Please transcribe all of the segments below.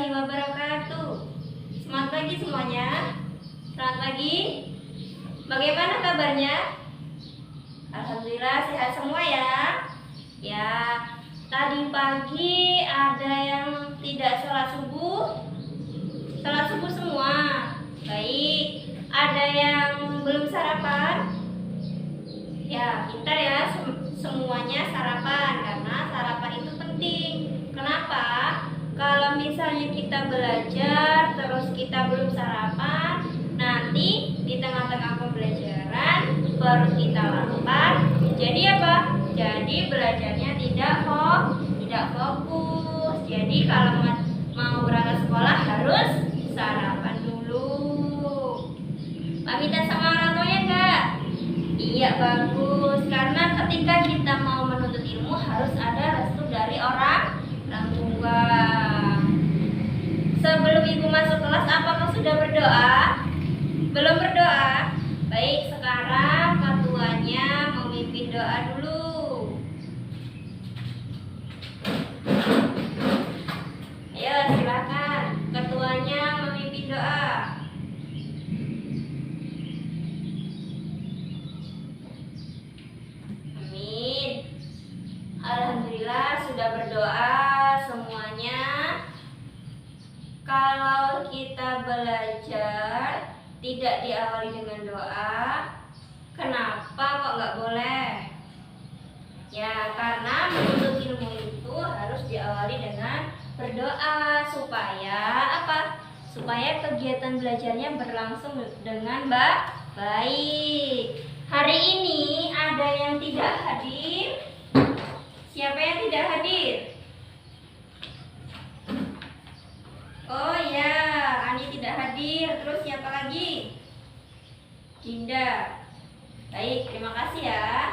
warahmatullahi wabarakatuh. Selamat pagi semuanya. Selamat pagi. Bagaimana kabarnya? Alhamdulillah sehat semua ya. Ya, tadi pagi ada yang tidak sholat subuh. Sholat subuh semua. Baik. Ada yang belum sarapan? Ya, pintar ya, semuanya sarapan karena sarapan itu penting. Kenapa? Kalau misalnya kita belajar terus kita belum sarapan, nanti di tengah-tengah pembelajaran perut kita lapar. Jadi apa? Jadi belajarnya tidak fokus. Jadi kalau mau berangkat sekolah harus sarapan dulu. Pamitan sama orang tuanya enggak? Iya, bagus. Karena ketika kita mau menuntut ilmu harus ada restu dari orang tua. Sebelum ibu masuk kelas, apakah sudah berdoa? Belum berdoa? Baik, sekarang ketuanya memimpin doa dulu. Ayo, silakan. Ketuanya memimpin doa. Alhamdulillah sudah berdoa semuanya. Kalau kita belajar tidak diawali dengan doa, kenapa kok nggak boleh? Ya, karena menuntut ilmu itu harus diawali dengan berdoa supaya apa? Supaya kegiatan belajarnya berlangsung dengan baik. Hari ini ada yang tidak hadir. Siapa yang tidak hadir? Oh ya, Ani tidak hadir. Terus siapa lagi? Dinda. Baik, terima kasih ya.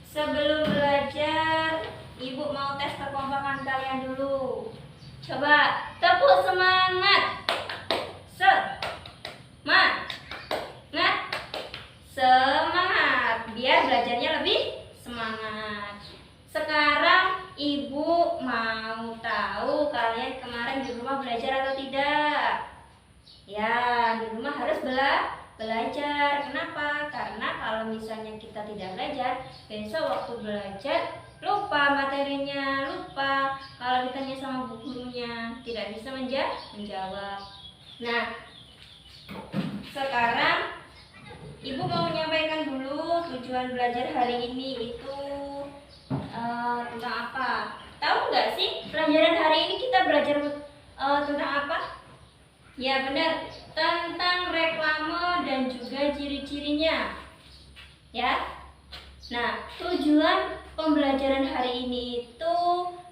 Sebelum belajar, Ibu mau tes kekompakan kalian dulu. Coba tepuk semangat. Semangat. Biar belajarnya lebih semangat. Sekarang Ibu mau tahu kalian kemarin di rumah belajar atau tidak? Ya, di rumah harus belajar. Kenapa? Karena kalau misalnya kita tidak belajar, besok waktu belajar lupa materinya, lupa. Kalau ditanya sama bu gurunya, tidak bisa menjawab. Nah, sekarang Ibu mau menyampaikan dulu tujuan belajar hari ini itu tentang apa? Tahu nggak sih pelajaran hari ini kita belajar tentang apa? Ya benar, tentang reklame dan juga ciri-cirinya. Ya. Nah, tujuan pembelajaran hari ini itu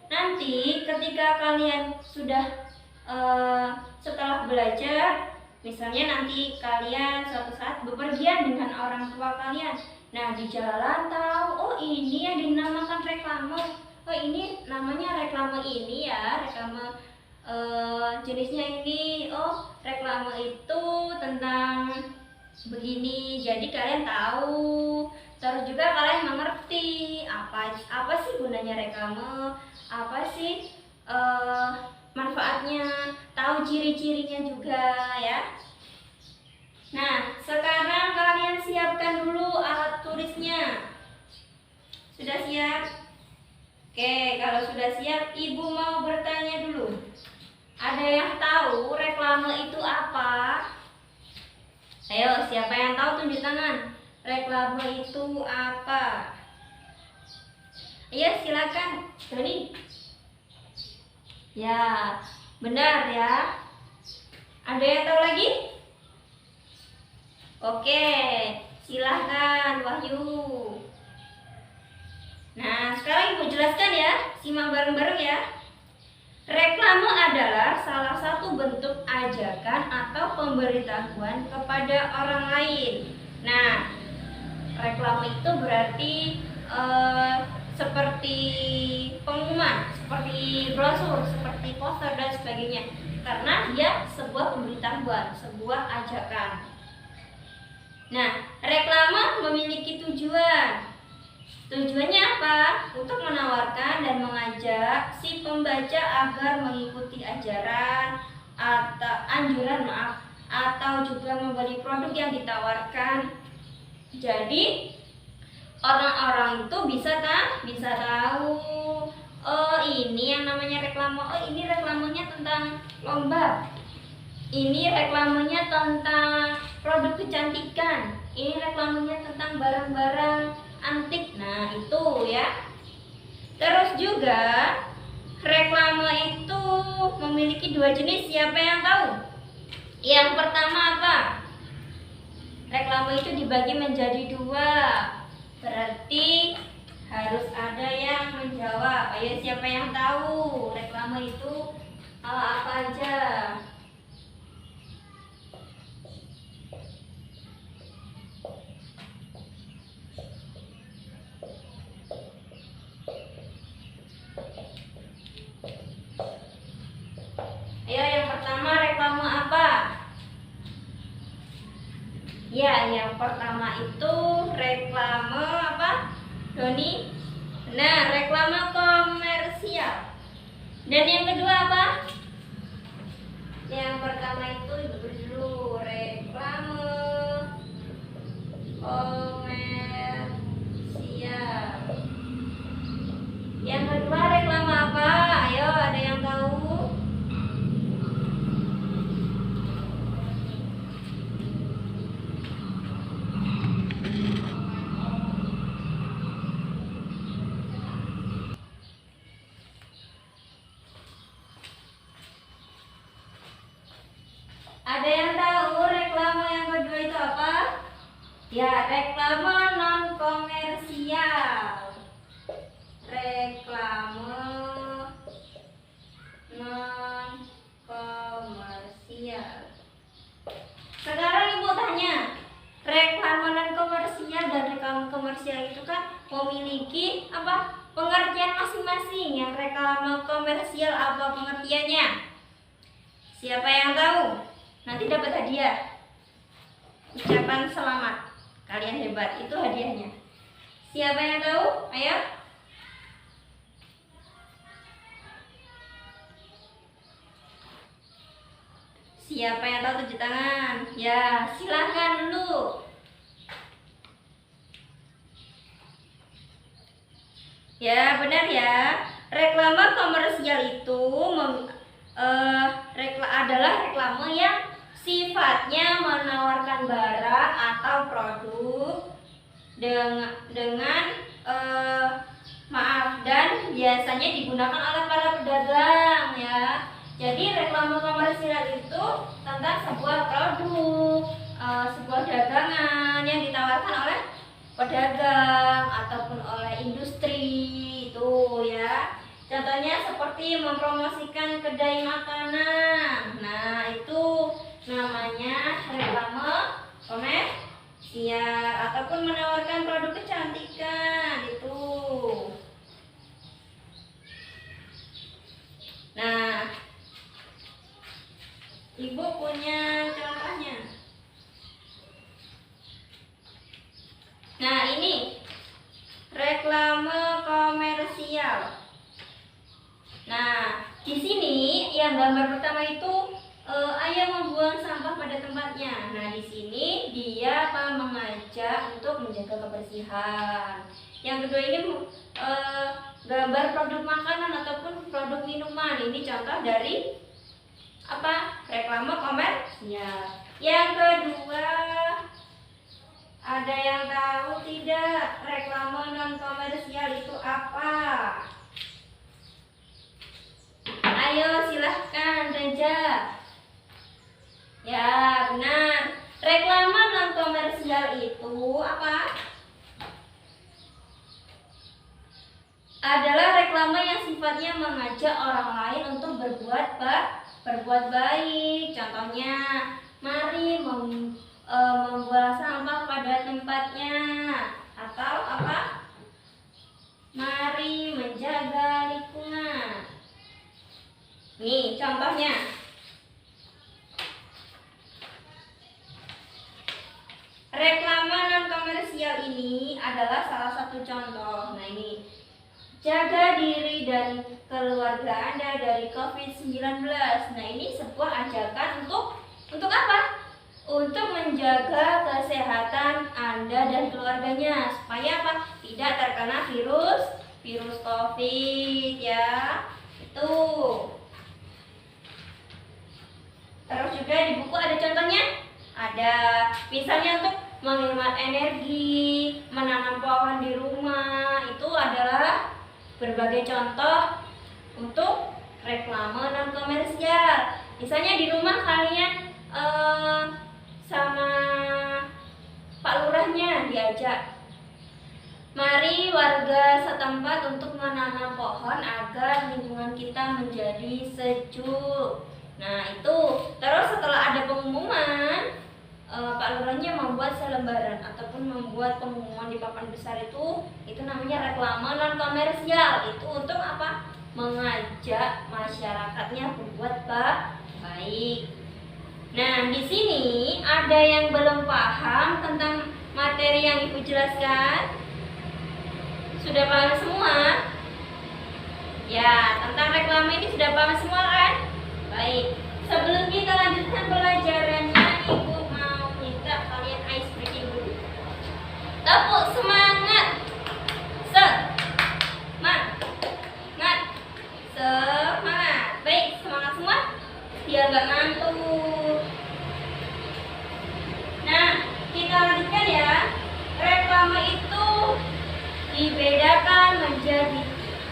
nanti ketika kalian sudah setelah belajar, misalnya nanti kalian suatu saat bepergian dengan orang tua kalian. Nah, di jalan tahu, oh ini yang dinamakan reklame. Oh ini namanya reklame ini ya, reklame jenisnya ini. Oh, reklame itu tentang begini. Jadi kalian tahu. Terus juga kalian mengerti apa sih gunanya reklame, apa sih manfaatnya, tahu ciri-cirinya juga ya. Nah, sekarang kalian siapkan dulu alat tulisnya. Sudah siap? Oke, kalau sudah siap, Ibu mau bertanya dulu. Ada yang tahu reklame itu apa? Ayo, siapa yang tahu tunjuk tangan. Reklame itu apa? Ayo, silakan. Doni. Ya, benar ya. Ada yang tahu lagi? Oke, silahkan Wahyu. Nah, sekarang Ibu jelaskan ya, simak bareng-bareng ya. Reklame adalah salah satu bentuk ajakan atau pemberitahuan kepada orang lain. Nah, reklame itu berarti seperti pengumuman, seperti brosur, seperti poster dan sebagainya. Karena dia sebuah pemberitahuan, sebuah ajakan. Nah, reklame memiliki tujuan. Tujuannya apa? Untuk menawarkan dan mengajak si pembaca agar mengikuti ajaran atau anjuran atau juga membeli produk yang ditawarkan. Jadi orang-orang itu bisa tahu, oh ini yang namanya reklame, oh ini reklamenya tentang lomba, ini reklamenya tentang produk kecantikan, ini reklamenya tentang barang-barang antik. Nah itu ya. Terus juga reklame itu memiliki dua jenis. Siapa yang tahu? Yang pertama apa? Reklame itu dibagi menjadi dua. Berarti harus ada yang menjawab. Ayo siapa yang tahu reklame itu apa aja? Ayo yang pertama reklame apa? Ya, yang pertama itu reklame apa? Doni? Nah, reklame komersial. Dan yang kedua apa? Yang pertama itu ibu dulu reklame komersial. Yang kedua reklame apa? Ayo, ada yang tahu? Ada yang tahu reklame yang kedua itu apa? Ya, reklame non komersial. Reklame non komersial. Sekarang ibu tanya, reklame non komersial dan reklame komersial itu kan memiliki apa? Pengertian masing-masing. Yang reklame komersial apa pengertiannya? Siapa yang tahu? Nanti dapat hadiah. Ucapan selamat. Kalian hebat. Itu hadiahnya. Siapa yang tahu? Ayo. Siapa yang tahu tunjuk tangan? Ya, silahkan dulu. Ya, benar ya. Reklame komersial itu adalah reklame yang sifatnya menawarkan barang atau produk dengan maaf, dan biasanya digunakan oleh para pedagang ya. Jadi reklame komersial itu tentang sebuah produk, sebuah dagangan yang ditawarkan oleh pedagang ataupun oleh industri itu ya. Contohnya seperti mempromosikan kedai makanan. Nah, itu namanya reklame komersial, ataupun menawarkan produk kecantikan itu. Nah, ibu punya contohnya. Nah, ini reklame komersial. Nah, di sini yang gambar pertama itu ayah membuang sampah pada tempatnya. Nah, di sini dia mengajak untuk menjaga kebersihan. Yang kedua ini gambar produk makanan ataupun produk minuman. Ini contoh dari apa? Reklame komersial. Yang kedua, ada yang tahu tidak reklame non komersial itu apa? Ayo silahkan Reja. Ya benar. Reklame non komersial itu apa? Adalah reklame yang sifatnya mengajak orang lain untuk berbuat baik. Contohnya, mari membuang sampah pada tempatnya, atau apa? Mari menjaga lingkungan. Nih contohnya. Reklame non komersial komersial ini adalah salah satu contoh. Nah ini, jaga diri dan keluarga Anda dari COVID-19. Nah ini sebuah ajakan untuk apa? Untuk menjaga kesehatan Anda dan keluarganya supaya apa? Tidak terkena virus COVID ya. Itu. Terus juga di buku ada contohnya. Ada misalnya untuk menghemat energi, menanam pohon di rumah, itu adalah berbagai contoh untuk reklame non komersial. Misalnya di rumah kalian sama Pak Lurahnya diajak, mari warga setempat untuk menanam pohon agar lingkungan kita menjadi sejuk. Nah itu, terus setelah ada pengumuman, Pak Lurahnya membuat selembaran ataupun membuat pengumuman di papan besar itu namanya reklame non komersial. Itu untuk apa? Mengajak masyarakatnya berbuat baik. Nah di sini ada yang belum paham tentang materi yang Ibu jelaskan. Sudah paham semua? Ya, tentang reklame ini sudah paham semua kan? Baik, sebelum kita lanjutkan pelajarannya, Ibu mau minta kalian ice breaking dulu. Tepuk semangat. Semangat. Baik, semangat semua. Biar gak ngantuk. Nah, kita lanjutkan ya. Reklame itu dibedakan menjadi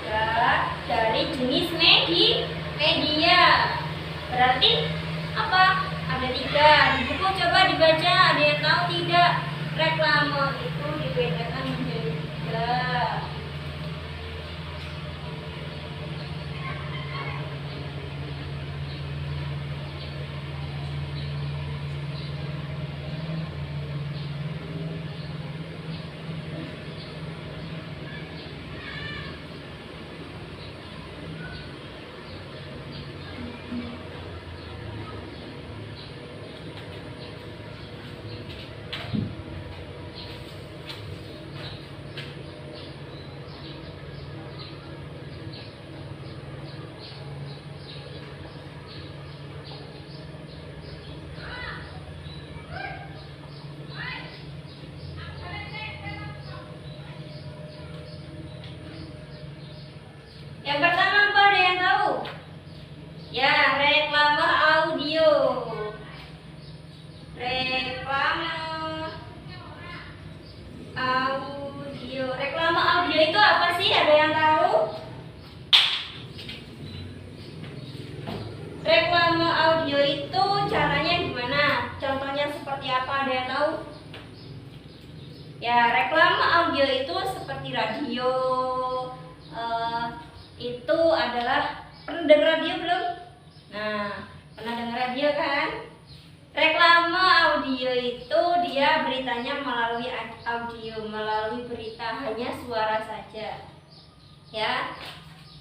3 dari jenis media. Berarti apa? Ada 3. Di buku coba dibaca, ada yang tahu tidak? Reklame itu dibedakan menjadi 3. Yang pertama apa, ada yang tahu? Ya, reklame audio. Reklame audio. Reklame audio itu apa sih? Ada yang tahu? Reklame audio itu caranya gimana? Contohnya seperti apa? Ada yang tahu? Ya, reklame audio itu seperti radio. Itu adalah, pernah dengar radio belum? Nah, pernah dengar radio kan? Reklame audio itu dia beritanya melalui audio, melalui berita, hanya suara saja. Ya.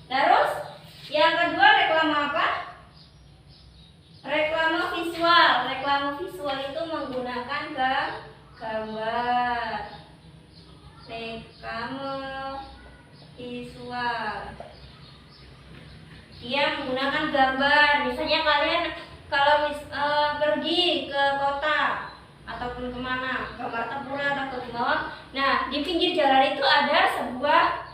Terus yang kedua reklame apa? Reklame visual. Reklame visual itu menggunakan gambar. Reklame visual. Dia menggunakan gambar. Misalnya kalian kalau pergi ke kota ataupun kemana, ke Martapura atau ke Bawang, nah di pinggir jalan itu ada sebuah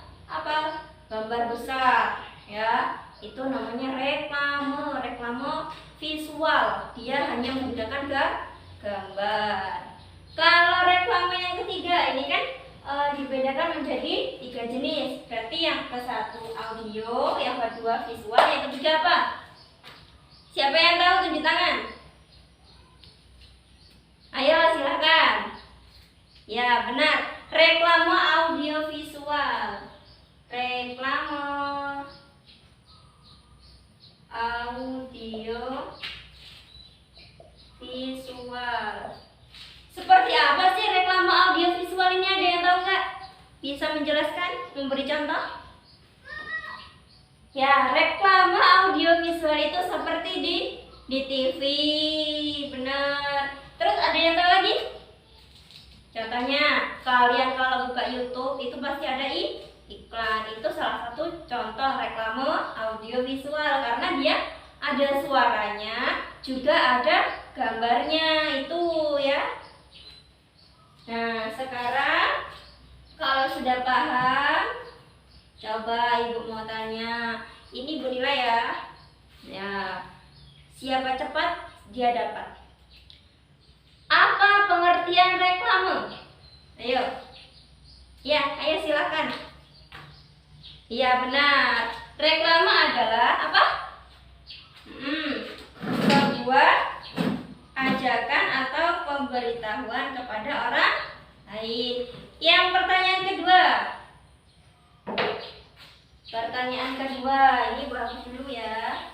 gambar besar, ya. Itu namanya reklame visual. Dia hanya menggunakan gambar. Kalau reklame yang ketiga ini kan dibedakan menjadi 3 jenis. Berarti yang ke-1 audio, yang kedua visual, yang ketiga apa? Siapa yang tahu, tunjuk tangan. Ayo silahkan. Ya benar, reklame audio visual. Reklame audio visual. Seperti apa sih reklame audio visual ini? Ada yang tahu nggak? Bisa menjelaskan, memberi contoh? Ya, reklame audio visual itu seperti di TV, benar. Terus ada yang tahu lagi? Contohnya, kalian kalau buka YouTube itu pasti ada iklan. Itu salah satu contoh reklame audiovisual karena dia ada suaranya, juga ada gambarnya itu ya. Nah, sekarang kalau sudah paham, coba Ibu mau tanya. Ini Bu Nila ya. Ya, siapa cepat dia dapat. Apa pengertian reklame? Ayo. Ya, ayo silakan. Iya benar. Reklame adalah apa? Sebuah ajakan atau pemberitahuan kepada orang lain. Yang pertanyaan kedua. Pertanyaan kedua, ini bagus dulu ya.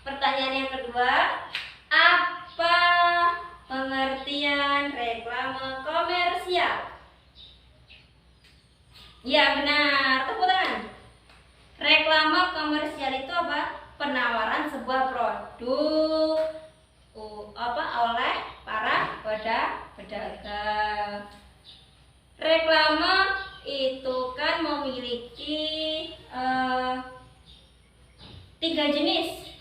Pertanyaan yang kedua, apa pengertian reklame komersial? Ya benar, tepuk tangan. Reklame komersial itu apa? Penawaran sebuah produk oleh para pedagang. Reklame itu kan memiliki 3 jenis,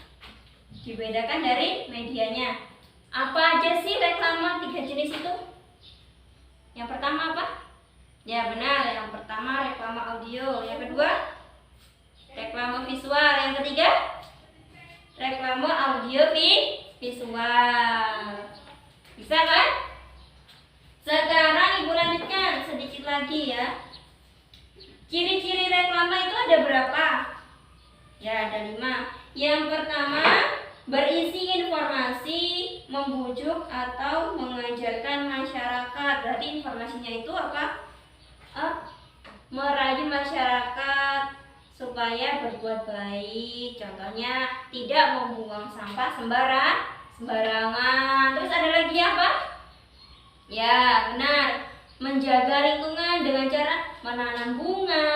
dibedakan dari medianya. Apa aja sih reklame 3 jenis itu? Yang pertama apa? Ya benar, yang pertama reklame audio. Yang kedua reklame visual. Yang ketiga reklame audio visual. Bisa kan? Sekarang Ibu lanjutkan sedikit lagi ya. Ciri-ciri reklame itu ada berapa? Ya ada 5. Yang pertama, berisi informasi, membujuk atau mengajarkan masyarakat. Berarti informasinya itu apa? Merayu masyarakat supaya berbuat baik. Contohnya tidak membuang sampah sembarangan. Terus ada lagi apa? Ya benar, menjaga lingkungan dengan cara menanam bunga,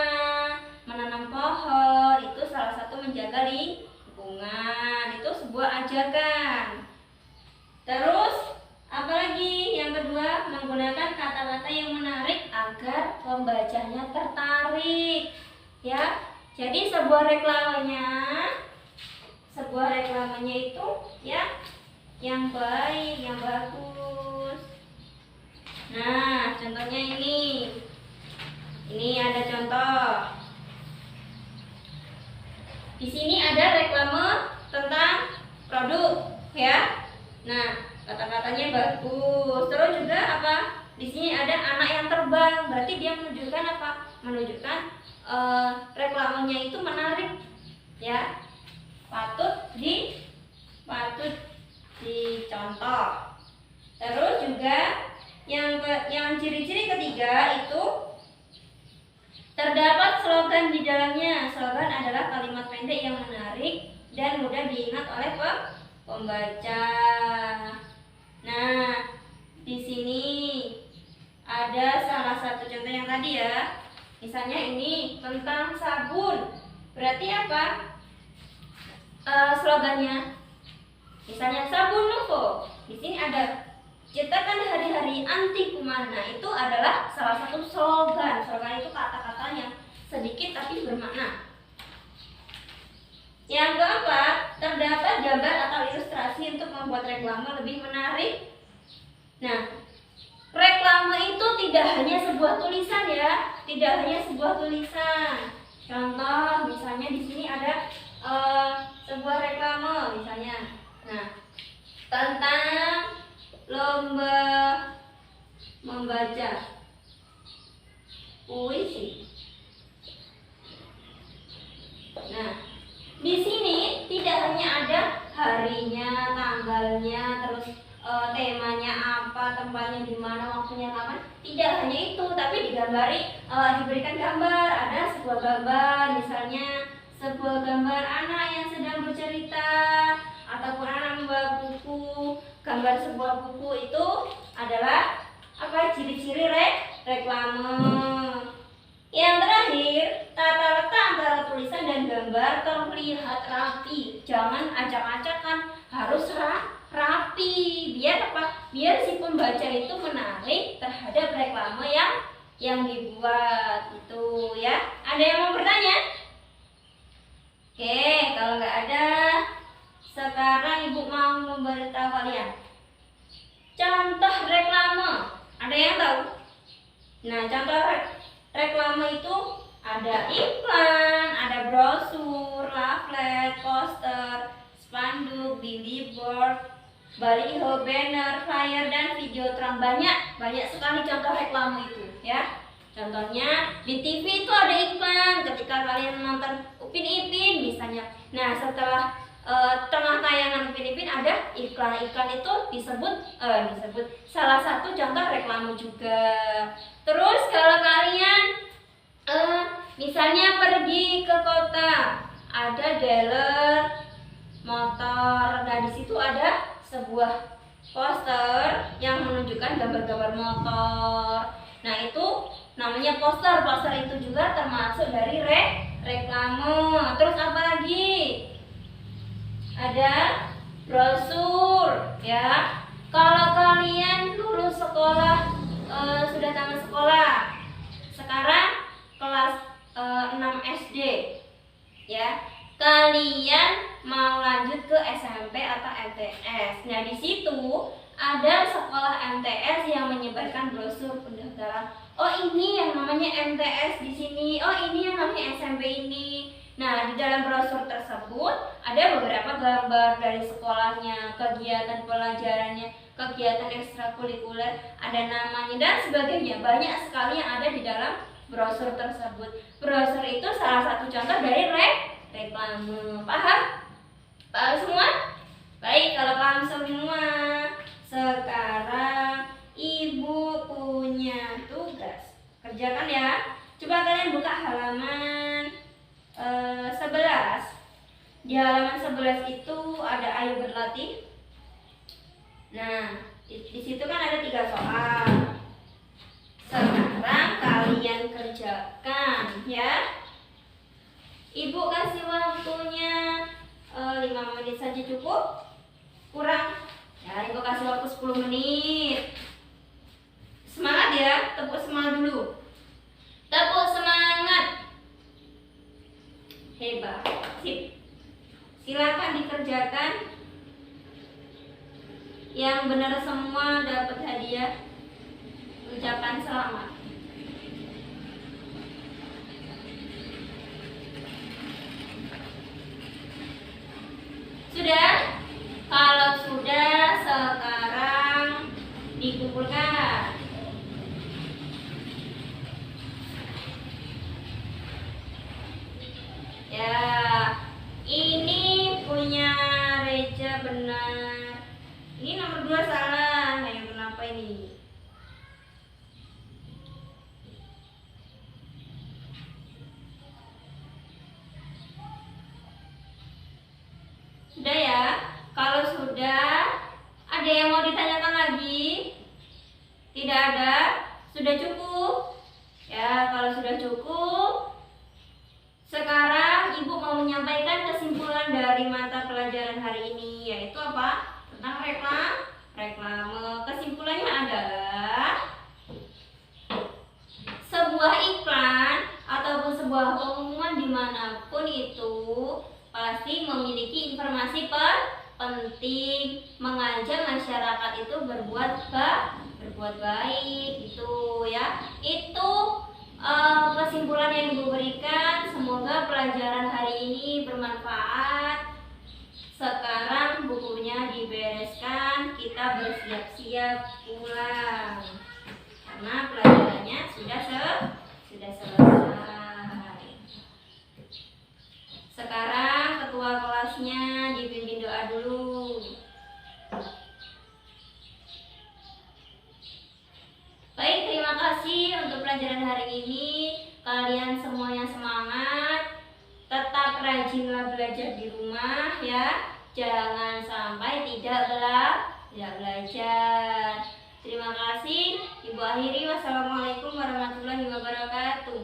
menanam pohon. Itu salah satu menjaga lingkungan. Itu sebuah ajakan. Terus apalagi? Yang kedua, menggunakan kata-kata yang menarik agar pembacanya tertarik. Ya, jadi sebuah reklamenya itu ya yang baik, yang bagus. Nah, contohnya ini. Ini ada contoh. Di sini ada reklame tentang produk, ya. Nah, kata-katanya bagus. Terus juga apa? Di sini ada anak yang terbang. Berarti dia menunjukkan apa? Menunjukkan reklamenya itu menarik, ya. Patut dicontoh. Terus juga yang ciri-ciri ketiga itu terdapat slogan di dalamnya. Slogan adalah kalimat pendek yang menarik dan mudah diingat oleh pembaca. Nah, di sini ada salah satu contoh yang tadi ya. Misalnya ini tentang sabun. Berarti apa? Slogannya. Misalnya sabun Nuvo. Di sini ada cetakan hari-hari anti kuman. Nah, itu adalah salah satu slogan. Slogan itu kata-kata yang sedikit tapi bermakna. Yang keempat, terdapat gambar atau ilustrasi untuk membuat reklame lebih menarik. Nah, reklame itu tidak hanya sebuah tulisan ya, tidak hanya sebuah tulisan. Contoh, misalnya di sini ada sebuah reklame misalnya. Nah, tentang lomba membaca puisi. Nah, di sini tidak hanya ada harinya, tanggalnya, terus temanya apa, tempatnya di mana, waktunya kapan. Tidak hanya itu, tapi diberikan gambar. Ada sebuah gambar, misalnya sebuah gambar anak yang sedang bercerita ataupun anak membawa buku. Gambar sebuah buku itu adalah Apa ciri-ciri reklame? Yang terakhir, tata letak antara tulisan dan gambar terlihat rapi. Jangan acak-acakan, harus rapi. Biar apa? Biar si pembaca itu menarik terhadap reklame yang dibuat itu ya. Ada yang mau bertanya? Oke, kalau nggak ada, sekarang Ibu mau memberitahu kalian contoh reklame. Ada yang tahu? Nah, contoh reklame itu ada iklan, ada brosur, leaflet, poster, spanduk, billboard, baliho, banner, flyer, dan videotron. Banyak sekali contoh reklame itu ya. Contohnya di TV itu ada iklan ketika kalian nonton Upin Ipin misalnya. Nah, setelah tengah tayangan Upin Ipin ada iklan itu disebut salah satu contoh reklame juga. Terus kalau kalian misalnya pergi ke kota, ada dealer motor. Nah, di situ ada sebuah poster yang menunjukkan gambar-gambar motor. Nah, itu namanya poster. Poster itu juga termasuk dari reklame. Terus apa lagi? Ada brosur ya. Kalau kalian lulus sekolah, sudah tamat sekolah, sekarang kelas 6 SD ya, kalian mau lanjut ke SMP atau MTS. Nah, di situ ada sekolah MTS yang menyebarkan brosur pendaftaran. Oh, ini yang namanya MTS di sini. Oh, ini yang namanya SMP ini. Nah, di dalam brosur tersebut ada beberapa gambar dari sekolahnya, kegiatan pelajarannya, kegiatan ekstrakurikuler, ada namanya dan sebagainya. Banyak sekali yang ada di dalam brosur tersebut. Brosur itu salah satu contoh dari reklame. Paham? Paham semua? Baik, kalau paham semua, sekarang Ibu punya tugas. Kerjakan ya. Coba kalian buka halaman 11. Di halaman 11 itu ada ayo berlatih. Nah, di situ kan ada 3 soal. Sekarang kalian kerjakan ya. Ibu kasih waktunya 5 menit saja cukup? Kurang? Ya, Ibu kasih waktu 10 menit. Semangat ya, tepuk semangat dulu. Tepuk semangat. Hebat, sip. Silakan dikerjakan. Yang benar semua dapat hadiah. Ucapan selamat. Sudah? Kalau sudah, sekarang dikumpulkan. Ya, ini punya Reja benar. Ini nomor 2 salah. Ayo, kenapa ini? Sudah ya? Kalau sudah, ada yang mau ditanyakan lagi? Tidak ada? Sudah cukup? Ya, kalau sudah cukup, sekarang Ibu mau menyampaikan kesimpulan dari mata pelajaran hari ini, yaitu apa? Tentang reklame. Kesimpulannya adalah sebuah iklan ataupun sebuah pengumuman dimanapun itu pasti memiliki informasi penting, mengajak masyarakat itu berbuat baik itu ya. Itu kesimpulan yang Ibu berikan. Semoga pelajaran hari ini bermanfaat. Sekarang bukunya dibereskan, kita bersiap-siap pulang karena pelajarannya sudah selesai. Sekarang ketua kelasnya dipimpin doa dulu. Baik, terima kasih untuk pelajaran hari ini. Kalian semuanya semangat. Tetap rajinlah belajar di rumah ya. Jangan sampai tidak belajar. Terima kasih. Ibu akhiri. Wassalamualaikum warahmatullahi wabarakatuh.